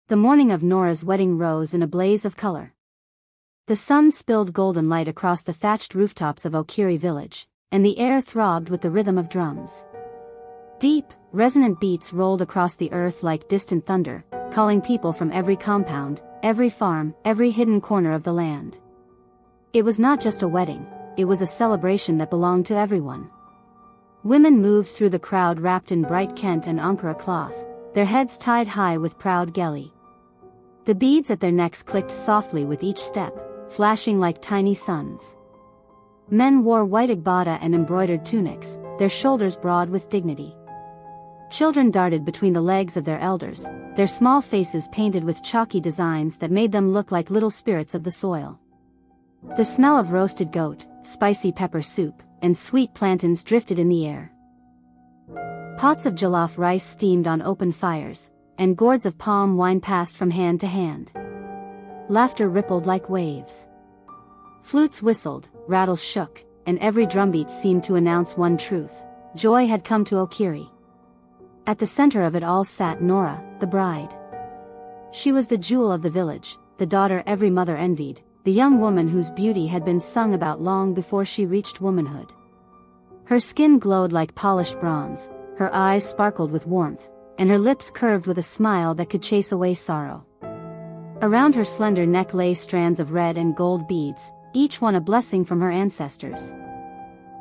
The morning of Nora's wedding rose in a blaze of color. The sun spilled golden light across the thatched rooftops of Okiri village, and the air throbbed with the rhythm of drums. Deep, resonant beats rolled across the earth like distant thunder, calling people from every compound, every farm, every hidden corner of the land. It was not just a wedding, it was a celebration that belonged to everyone. Women moved through the crowd wrapped in bright Kent and Ankara cloth, their heads tied high with proud geli. The beads at their necks clicked softly with each step, flashing like tiny suns. Men wore white agbada and embroidered tunics, their shoulders broad with dignity. Children darted between the legs of their elders, their small faces painted with chalky designs that made them look like little spirits of the soil. The smell of roasted goat, spicy pepper soup, and sweet plantains drifted in the air. Pots of jollof rice steamed on open fires, and gourds of palm wine passed from hand to hand. Laughter rippled like waves. Flutes whistled, rattles shook, and every drumbeat seemed to announce one truth: joy had come to Okiri. At the center of it all sat Nora, the bride. She was the jewel of the village, the daughter every mother envied, the young woman whose beauty had been sung about long before she reached womanhood. Her skin glowed like polished bronze, her eyes sparkled with warmth, and her lips curved with a smile that could chase away sorrow. Around her slender neck lay strands of red and gold beads, each one a blessing from her ancestors.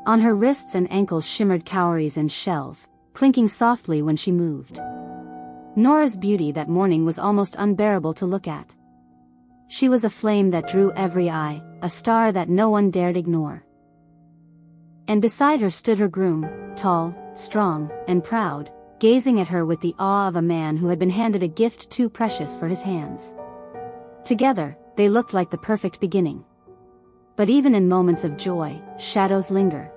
On her wrists and ankles shimmered cowries and shells, clinking softly when she moved. Nora's beauty that morning was almost unbearable to look at. She was a flame that drew every eye, a star that no one dared ignore. And beside her stood her groom, tall, strong, and proud, gazing at her with the awe of a man who had been handed a gift too precious for his hands. Together, they looked like the perfect beginning. But even in moments of joy, shadows linger.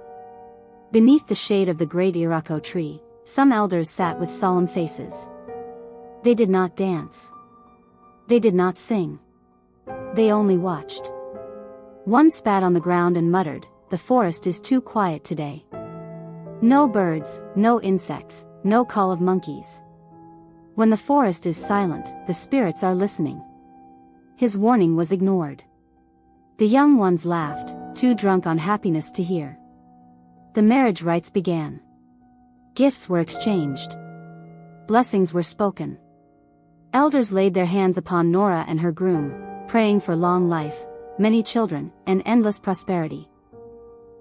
Beneath the shade of the great Irako tree, some elders sat with solemn faces. They did not dance. They did not sing. They only watched. One spat on the ground and muttered, "The forest is too quiet today. No birds, no insects, no call of monkeys. When the forest is silent, the spirits are listening." His warning was ignored. The young ones laughed, too drunk on happiness to hear. The marriage rites began. Gifts were exchanged. Blessings were spoken. Elders laid their hands upon Nora and her groom, praying for long life, many children, and endless prosperity.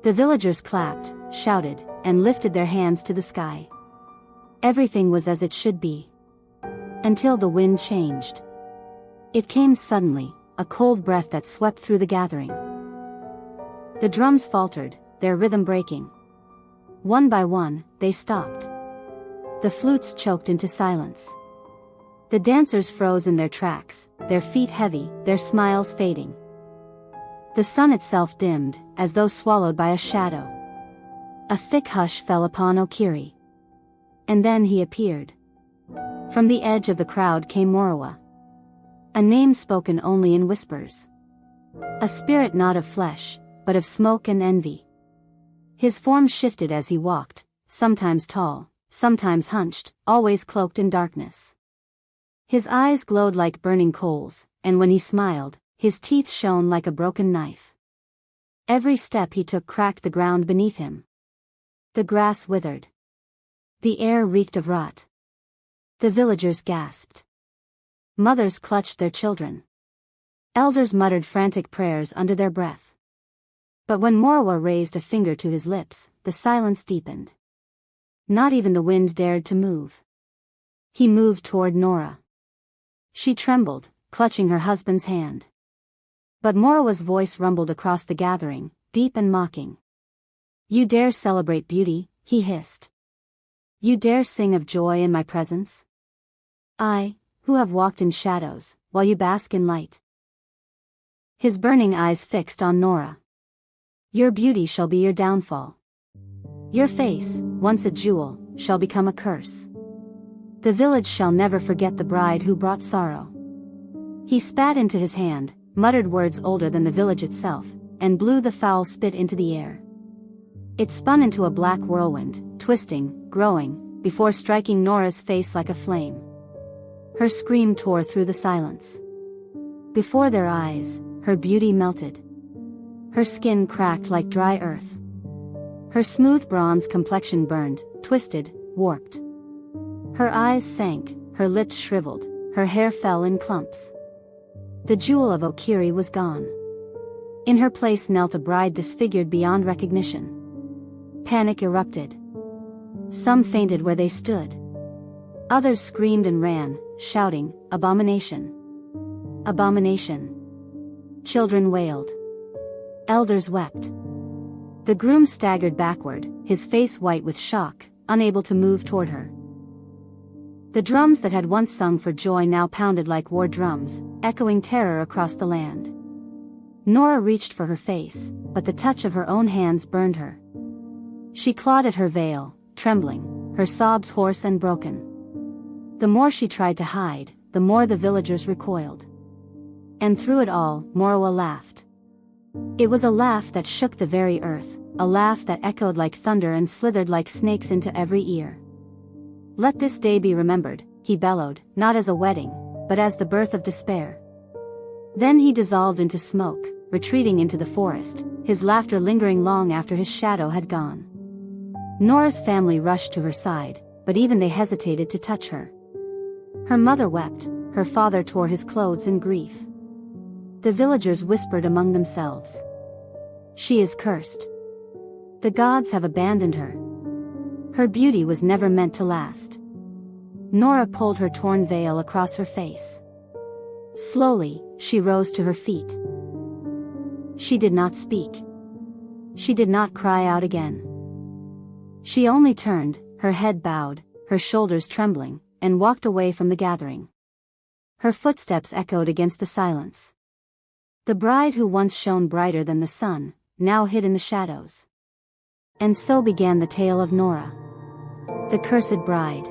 The villagers clapped, shouted, and lifted their hands to the sky. Everything was as it should be. Until the wind changed. It came suddenly, a cold breath that swept through the gathering. The drums faltered, their rhythm breaking. One by one, they stopped. The flutes choked into silence. The dancers froze in their tracks, their feet heavy, their smiles fading. The sun itself dimmed, as though swallowed by a shadow. A thick hush fell upon Okiri. And then he appeared. From the edge of the crowd came Morowa. A name spoken only in whispers. A spirit not of flesh, but of smoke and envy. His form shifted as he walked, sometimes tall, sometimes hunched, always cloaked in darkness. His eyes glowed like burning coals, and when he smiled, his teeth shone like a broken knife. Every step he took cracked the ground beneath him. The grass withered. The air reeked of rot. The villagers gasped. Mothers clutched their children. Elders muttered frantic prayers under their breath. But when Morowa raised a finger to his lips, the silence deepened. Not even the wind dared to move. He moved toward Nora. She trembled, clutching her husband's hand. But Morowa's voice rumbled across the gathering, deep and mocking. "You dare celebrate beauty," he hissed. "You dare sing of joy in my presence? I, who have walked in shadows, while you bask in light." His burning eyes fixed on Nora. "Your beauty shall be your downfall. Your face, once a jewel, shall become a curse. The village shall never forget the bride who brought sorrow." He spat into his hand, muttered words older than the village itself, and blew the foul spit into the air. It spun into a black whirlwind, twisting, growing, before striking Nora's face like a flame. Her scream tore through the silence. Before their eyes, her beauty melted. Her skin cracked like dry earth. Her smooth bronze complexion burned, twisted, warped. Her eyes sank, her lips shriveled, her hair fell in clumps. The jewel of Okiri was gone. In her place knelt a bride disfigured beyond recognition. Panic erupted. Some fainted where they stood. Others screamed and ran, shouting, "Abomination! Abomination!" Children wailed. Elders wept. The groom staggered backward, his face white with shock, unable to move toward her. The drums that had once sung for joy now pounded like war drums, echoing terror across the land. Nora reached for her face, but the touch of her own hands burned her. She clawed at her veil, trembling, her sobs hoarse and broken. The more she tried to hide, the more the villagers recoiled. And through it all, Morwa laughed. It was a laugh that shook the very earth, a laugh that echoed like thunder and slithered like snakes into every ear. "Let this day be remembered," he bellowed, not as a wedding, but as the birth of despair. Then he dissolved into smoke, retreating into the forest, his laughter lingering long after his shadow had gone. Nora's family rushed to her side, but even they hesitated to touch her. Her mother wept, her father tore his clothes in grief. The villagers whispered among themselves. "She is cursed. The gods have abandoned her. Her beauty was never meant to last." Nora pulled her torn veil across her face. Slowly, she rose to her feet. She did not speak. She did not cry out again. She only turned, her head bowed, her shoulders trembling, and walked away from the gathering. Her footsteps echoed against the silence. The bride who once shone brighter than the sun, now hid in the shadows. And so began the tale of Nora, the cursed bride.